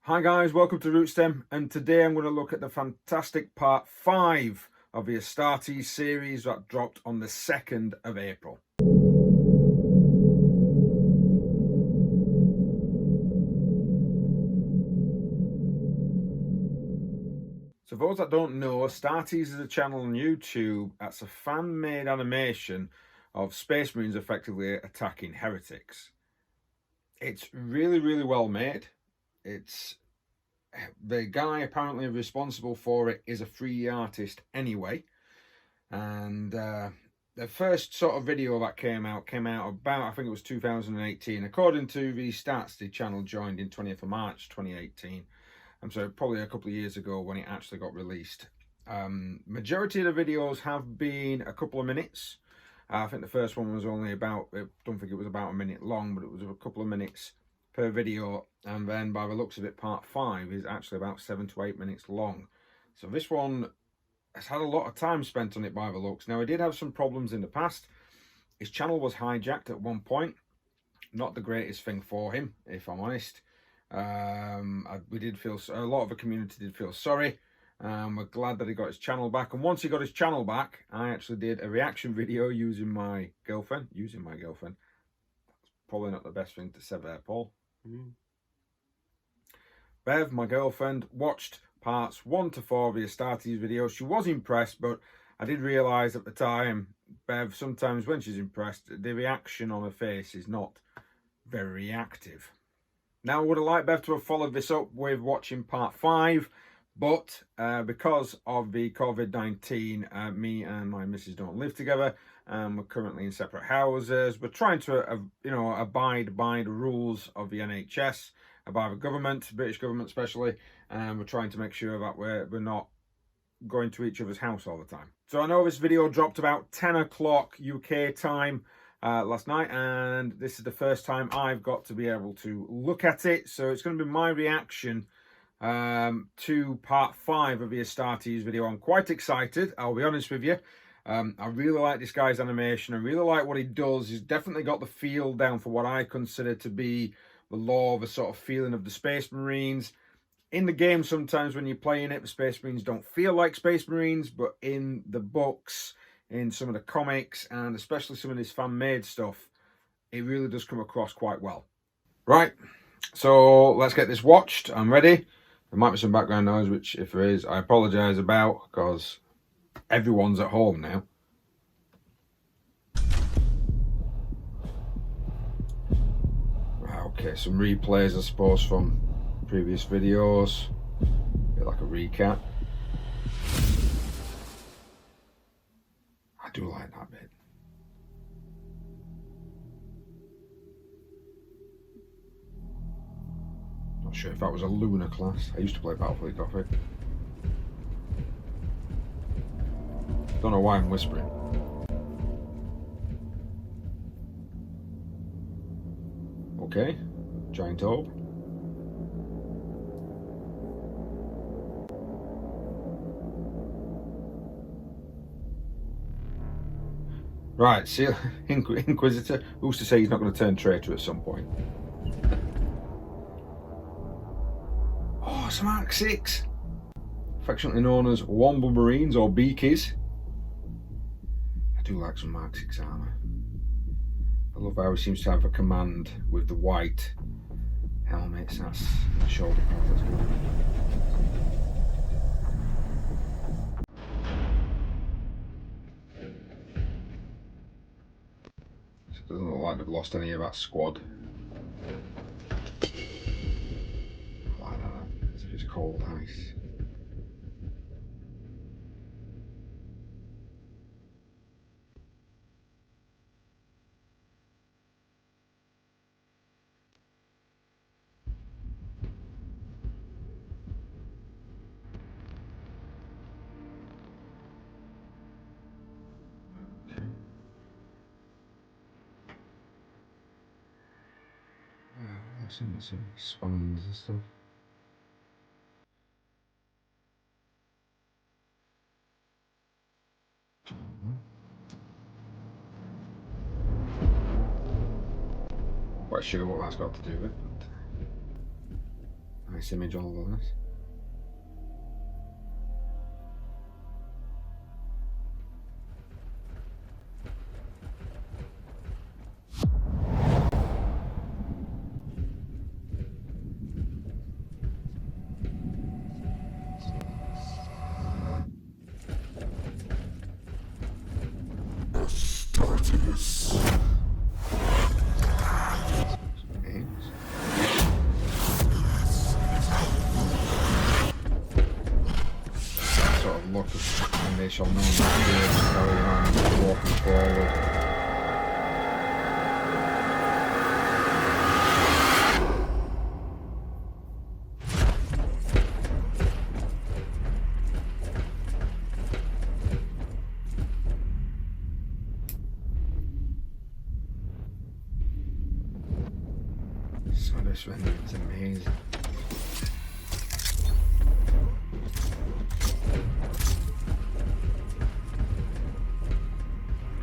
Hi guys, welcome to Rootstem, and today I'm going to look at the fantastic part 5 of the Astartes series that dropped on the 2nd of April. So for those that don't know, Astartes is a channel on YouTube that's a fan-made animation of Space Marines effectively attacking heretics. It's really well made. The guy apparently responsible for it is a free artist anyway, and the first sort of video that came out about, I think it was 2018. According to the stats, the channel joined in 20th of March 2018. So probably a couple of years ago when it actually got released. Majority of the videos have been a couple of minutes. I think the first one was only about, I don't think it was about a minute long, but it was a couple of minutes per video, and then by the looks of it, part 5 is actually about 7 to 8 minutes long. So this one has had a lot of time spent on it by the looks. Now, he did have some problems in the past. His channel was hijacked at one point. Not the greatest thing for him, if I'm honest. We did feel, a lot of the community did feel sorry. We're glad that he got his channel back, and once he got his channel back, I actually did a reaction video using my girlfriend. That's probably not the best thing to say there, Paul. Bev, my girlfriend, watched parts 1 to 4 of the Astartes video. She was impressed, but I did realise at the time, Bev, sometimes when she's impressed, the reaction on her face is not very reactive. Now, I would have liked Bev to have followed this up with watching part 5, but because of the COVID-19, me and my missus don't live together, and we're currently in separate houses. We're trying to, abide by the rules of the NHS, by the government, British government especially, and we're trying to make sure that we're not going to each other's house all the time. So I know this video dropped about 10 o'clock UK time last night, and this is the first time I've got to be able to look at it, so it's going to be my reaction to part 5 of the Astartes video. I'm quite excited, I'll be honest with you. I really like this guy's animation. I really like what he does. He's definitely got the feel down for what I consider to be the lore, the sort of feeling of the Space Marines. In the game, sometimes when you're playing it, the Space Marines don't feel like Space Marines, but in the books, in some of the comics, and especially some of this fan-made stuff, it really does come across quite well. Right, so let's get this watched. I'm ready. There might be some background noise, which if there is, I apologise about, because everyone's at home now. Okay, some replays, I suppose, from previous videos. A bit like a recap. I do like that bit. Not sure if that was a lunar class. I used to play Battlefield Gothic. Don't know why I'm whispering. Okay, giant orb. Right, see, Inquisitor. Who's to say he's not going to turn traitor at some point? Oh, some Mark 6. Affectionately known as Womble Marines or Beakies. I do like some Mark 6 armour. I love how he seems to have a command with the white helmets. That's the shoulder part, that's good. It doesn't look like they've lost any of that squad. I like that, as if it's cold ice. I've seen some spawns and stuff. Quite sure what that's got to do with it. Nice image all over this. Astartes. Sort of look, and they shall know not to carry on walking forward. So this rendering's amazing.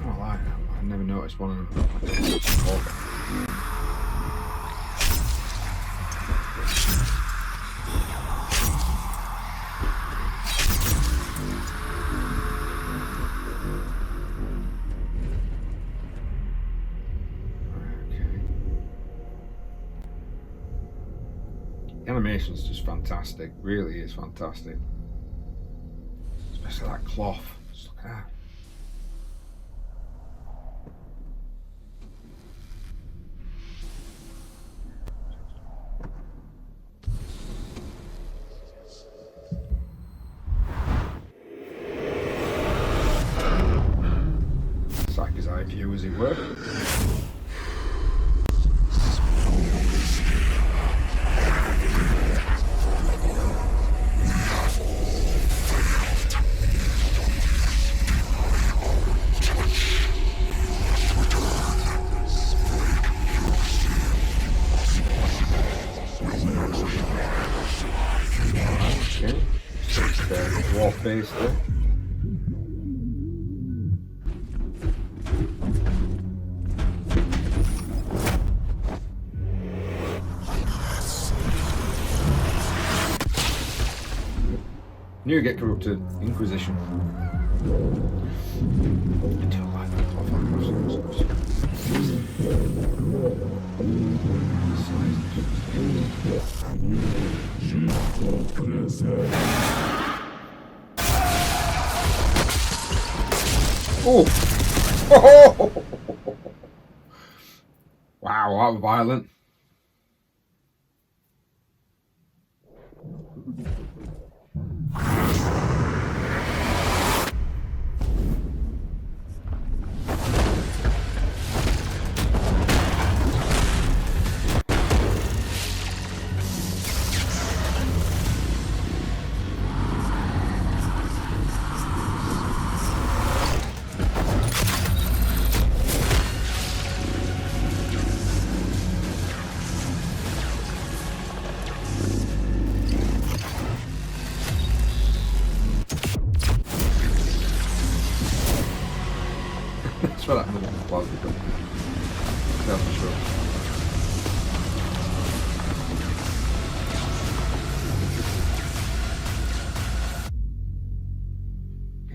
I like that one. I never noticed one of them. The animation's just fantastic, really is fantastic. Especially that cloth. Just look at that. Psychic eye view, as it were. Wall face there. Knew you get corrupted. Inquisition. I do like that cloth. Oh! Wow, that was violent. That's what happened with the plasma gun. That's for sure.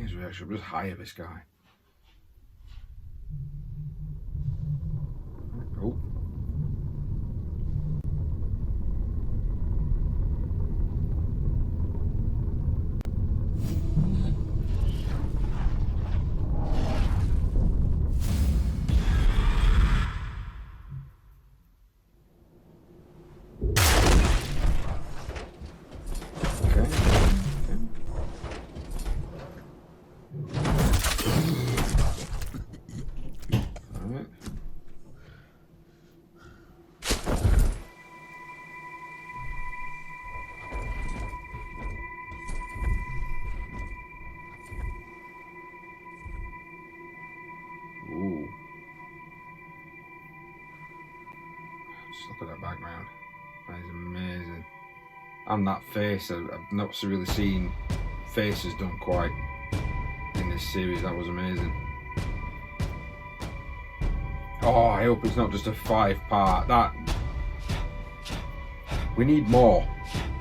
His reaction was high of this guy. Oh. Ooh. Just look at that background. That is amazing. And that face, I've not really seen faces done quite in this series. That was amazing. Oh, I hope it's not just a 5-part. That we need more.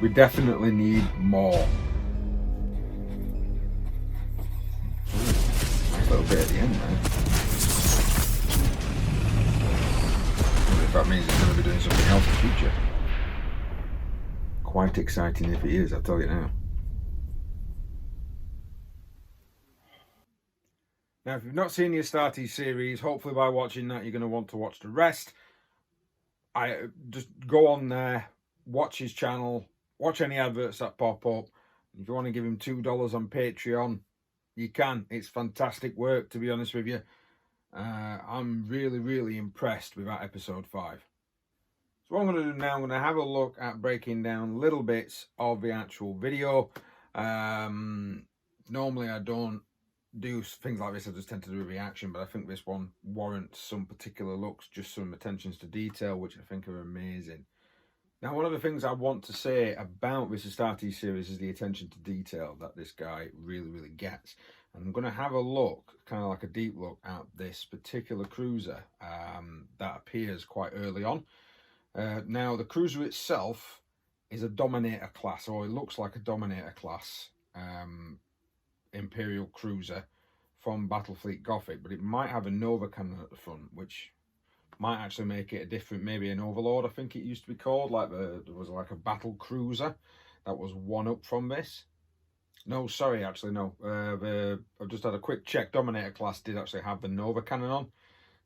We definitely need more. Nice little bit at the end there. I wonder if that means he's going to be doing something else in the future. Quite exciting if it is, I'll tell you now. Now, if you've not seen the Astartes series, hopefully by watching that you're going to want to watch the rest. I just go on there, watch his channel, watch any adverts that pop up. If you want to give him $2 on Patreon, you can. It's fantastic work, to be honest with you. I'm really impressed with that episode 5. So what I'm going to do now, I'm going to have a look at breaking down little bits of the actual video. Normally I don't do things like this, I just tend to do a reaction, but I think this one warrants some particular looks, just some attentions to detail, which I think are amazing. Now, one of the things I want to say about this Astartes series is the attention to detail that this guy really gets. And I'm going to have a look, kind of like a deep look, at this particular cruiser that appears quite early on. Now, the cruiser itself is a Dominator class, or it looks like a Dominator class Imperial cruiser from Battlefleet Gothic, but it might have a Nova cannon at the front, which might actually make it a different, maybe an Overlord, I think it used to be called. Like there was like a battle cruiser that was one up from this. No, sorry, actually no. I've just had a quick check. Dominator class did actually have the Nova cannon on,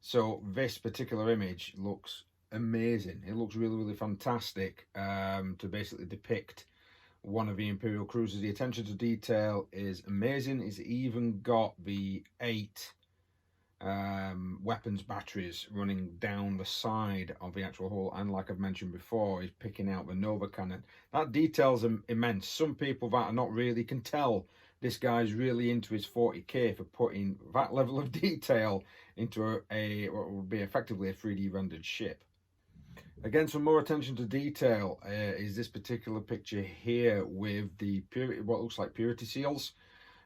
so this particular image looks amazing. It looks really fantastic to basically depict one of the Imperial cruisers. The attention to detail is amazing. It's even got the 8 weapons batteries running down the side of the actual hull, and like I've mentioned before, he's picking out the Nova cannon. That detail's immense. Some people that are not really can tell this guy's really into his 40k for putting that level of detail into what would be effectively a 3D rendered ship. Again, some more attention to detail is this particular picture here with the what looks like purity seals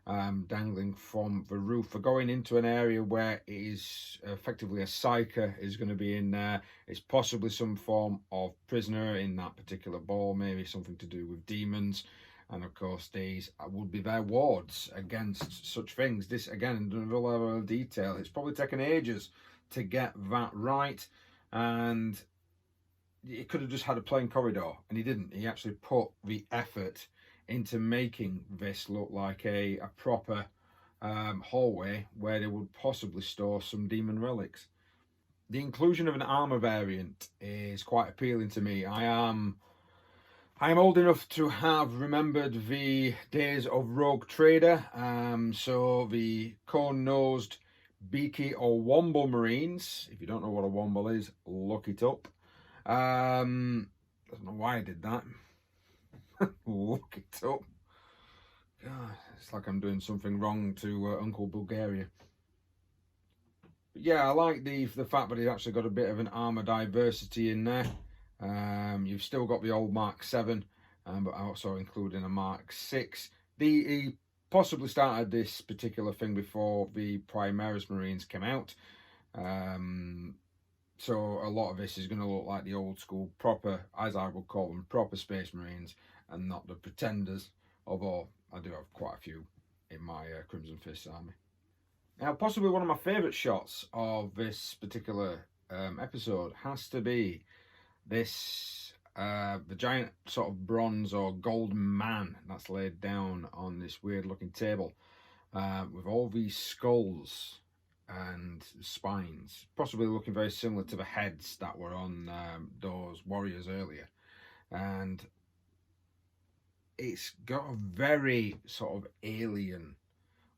dangling from the roof. We're going into an area where it is effectively a psyker is going to be in there. It's possibly some form of prisoner in that particular ball, maybe something to do with demons. And of course, these would be their wards against such things. This, again, another level of detail. It's probably taken ages to get that right. And he could have just had a plain corridor, and he didn't. He actually put the effort into making this look like a proper hallway where they would possibly store some demon relics. The inclusion of an armor variant is quite appealing to me. I am old enough to have remembered the days of Rogue Trader, so the cone-nosed, beaky or womble marines. If you don't know what a womble is, look it up. I don't know why I did that. Look it up. God, it's like I'm doing something wrong to Uncle Bulgaria. But yeah, I like the fact that it's actually got a bit of an armor diversity in there. You've still got the old Mark 7, but also including a Mark 6. He possibly started this particular thing before the Primaris Marines came out. So a lot of this is going to look like the old school proper, as I would call them, proper Space Marines, and not the pretenders, although I do have quite a few in my Crimson Fist army. Now, possibly one of my favourite shots of this particular episode has to be this, the giant sort of bronze or gold man that's laid down on this weird looking table with all these skulls and spines, possibly looking very similar to the heads that were on those warriors earlier. And it's got a very sort of alien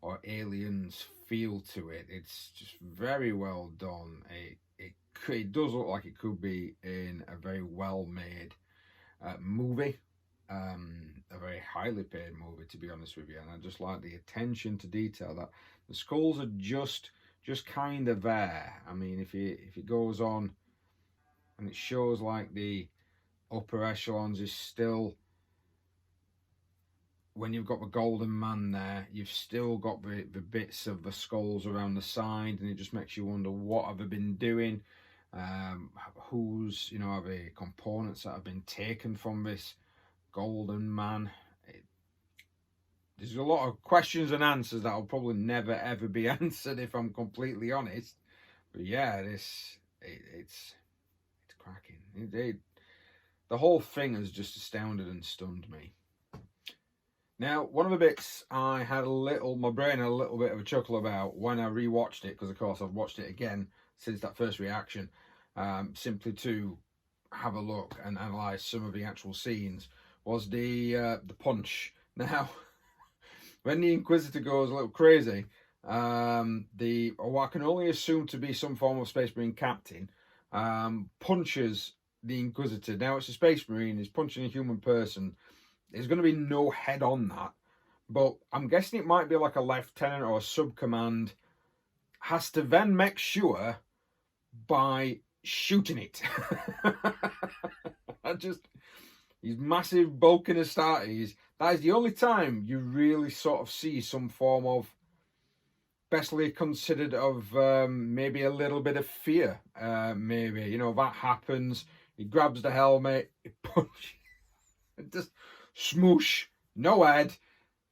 or aliens feel to it. It's just very well done. It does look like it could be in a very well made movie, a very highly paid movie, to be honest with you. And I just like the attention to detail that the skulls are just kind of there. I mean, if it goes on and it shows like the upper echelons is still, when you've got the golden man there, you've still got the bits of the skulls around the side, and it just makes you wonder, what have they been doing? Who's, are the components that have been taken from this golden man. There's a lot of questions and answers that will probably never ever be answered if I'm completely honest. But yeah, it's cracking. The whole thing has just astounded and stunned me. Now, one of the bits I had my brain had a little bit of a chuckle about when I rewatched it, because of course I've watched it again since that first reaction, simply to have a look and analyse some of the actual scenes, was the punch. Now, when the Inquisitor goes a little crazy, what I can only assume to be some form of Space Marine captain, punches the Inquisitor. Now, it's a Space Marine, he's punching a human person. There's going to be no head on that, but I'm guessing it might be like a lieutenant or a sub-command has to then make sure by shooting it. He's massive, bulking Astartes. That is the only time you really sort of see some form of, bestly considered, of maybe a little bit of fear. Maybe, you know, that happens. He grabs the helmet, he punches, just smoosh, no head.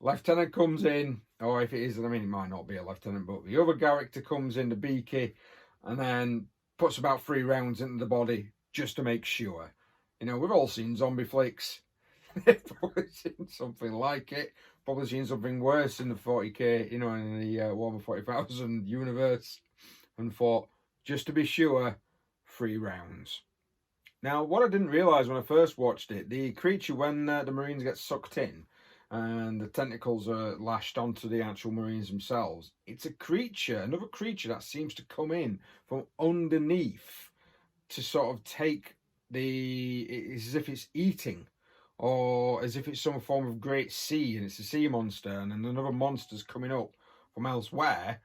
Lieutenant comes in, or if it is, I mean, it might not be a lieutenant, but the other character comes in, the beaky, and then puts about 3 rounds into the body just to make sure. You know, we've all seen zombie flicks. They've probably seen something like it. Probably seen something worse in the 40k, you know, in the Warhammer 40,000 universe, and thought, just to be sure, 3 rounds. Now, what I didn't realise when I first watched it, the creature, when the Marines get sucked in and the tentacles are lashed onto the actual Marines themselves, it's a creature, another creature that seems to come in from underneath to sort of take it's as if it's eating, or as if it's some form of great sea and it's a sea monster, and then another monster's coming up from elsewhere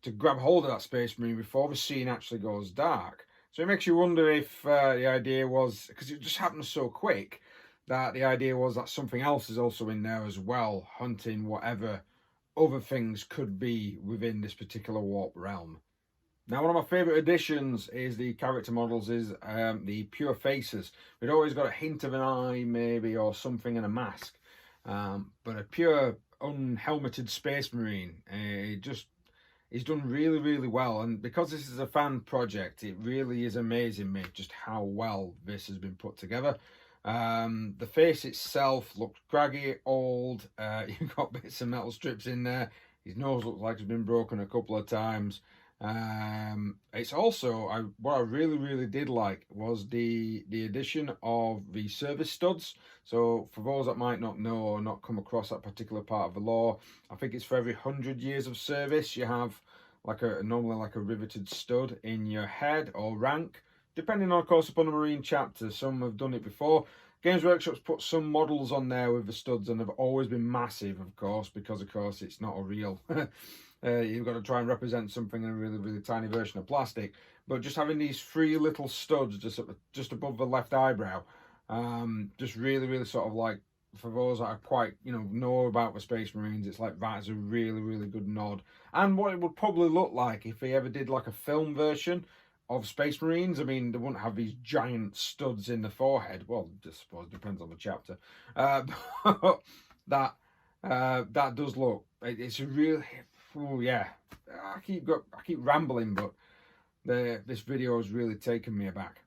to grab hold of that Space Marine before the scene actually goes dark. So it makes you wonder if the idea was, because it just happened so quick, that the idea was that something else is also in there as well, hunting whatever other things could be within this particular warp realm. Now, one of my favourite additions is the character models, is the pure faces. We'd always got a hint of an eye, maybe, or something in a mask. But a pure, unhelmeted Space Marine, he's done really, really well. And because this is a fan project, it really is amazing me just how well this has been put together. The face itself looks craggy, old. You've got bits of metal strips in there. His nose looks like it's been broken a couple of times. It's also, what I really, really did like was the addition of the service studs. So for those that might not know or not come across that particular part of the lore, I think it's for every 100 years of service you have normally like a riveted stud in your head or rank, depending on, of course, upon the Marine chapter. Some have done it before. Games Workshop's put some models on there with the studs, and they've always been massive, of course, because of course it's not a real you've got to try and represent something in a really, really tiny version of plastic. But just having these 3 little studs just above the left eyebrow, just really, really sort of like, for those that are quite, you know about the Space Marines, it's like that is a really, really good nod. And what it would probably look like if they ever did like a film version of Space Marines. I mean, they wouldn't have these giant studs in the forehead. Well, I suppose it depends on the chapter. But that does look, it's a real, oh yeah, I keep rambling, but this video has really taken me aback.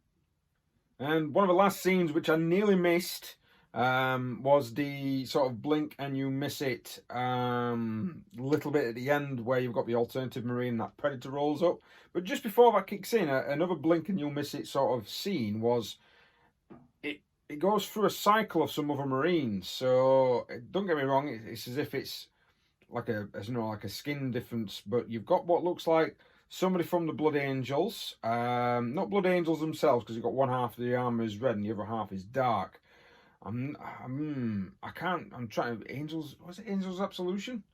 And one of the last scenes which I nearly missed was the sort of blink and you miss it little bit at the end, where you've got the alternative Marine, that Predator rolls up. But just before that kicks in, another blink and you'll miss it sort of scene was, it goes through a cycle of some other Marines. So don't get me wrong, it's as if it's like a skin difference, but you've got what looks like somebody from the Blood Angels, not Blood Angels themselves, because you've got one half of the armor is red and the other half is dark. I'm trying, Angels, was it Angels Absolution?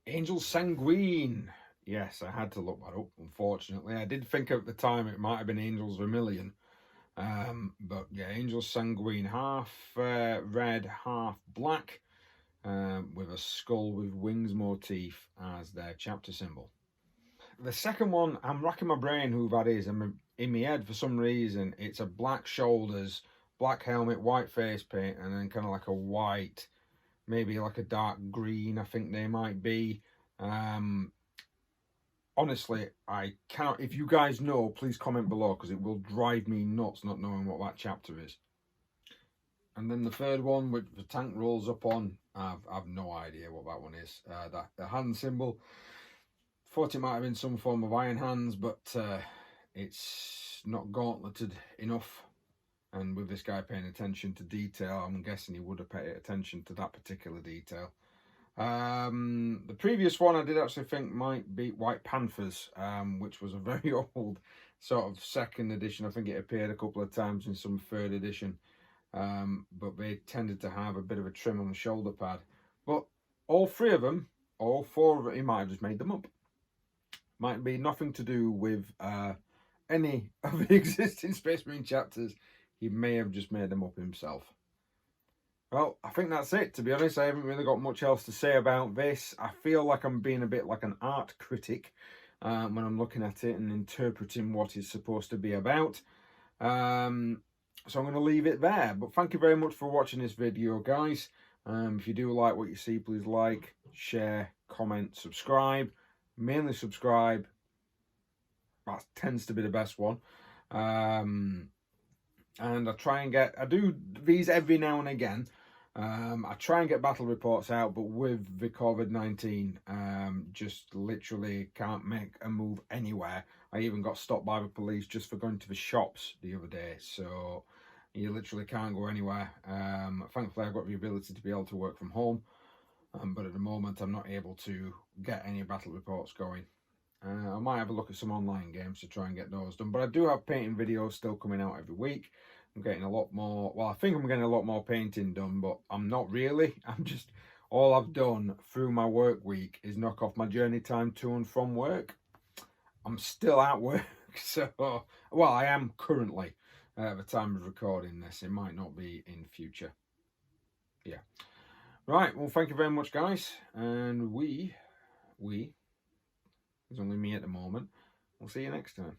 Angels Sanguine. Yes, I had to look that up, unfortunately. I did think at the time it might have been Angels Vermilion. But yeah, Angels Sanguine, half red, half black, with a skull with wings motif as their chapter symbol. The second one, I'm racking my brain who that is. In my head, for some reason, it's a black shoulders, black helmet, white face paint, and then kind of like a white, maybe like a dark green, I think they might be. Honestly, I cannot, if you guys know, please comment below, because it will drive me nuts not knowing what that chapter is. And then the third one, which the tank rolls up on, I've no idea what that one is. The hand symbol, thought it might have been some form of iron hands, but it's not gauntleted enough. And with this guy paying attention to detail, I'm guessing he would have paid attention to that particular detail. The previous one I did actually think might be White Panthers, which was a very old sort of second edition. I think it appeared a couple of times in some third edition. But they tended to have a bit of a trim on the shoulder pad. But all three of them, all four of them, he might have just made them up. Might be nothing to do with any of the existing Space Marine chapters. He may have just made them up himself. Well, I think that's it. To be honest, I haven't really got much else to say about this. I feel like I'm being a bit like an art critic when I'm looking at it and interpreting what it's supposed to be about. So I'm going to leave it there. But thank you very much for watching this video, guys. If you do like what you see, please like, share, comment, subscribe. Mainly subscribe. That tends to be the best one. And I do these every now and again. I try and get battle reports out, but with the COVID-19, just literally can't make a move anywhere. I even got stopped by the police just for going to the shops the other day, so you literally can't go anywhere. Thankfully, I've got the ability to be able to work from home, but at the moment, I'm not able to get any battle reports going. I might have a look at some online games to try and get those done, but I do have painting videos still coming out every week. I'm getting a lot more, well, I think I'm getting a lot more painting done, but I'm not really. All I've done through my work week is knock off my journey time to and from work. I'm still at work, so, well, I am currently at the time of recording this. It might not be in future. Yeah. Right, well, thank you very much, guys, and there's only me at the moment. We'll see you next time.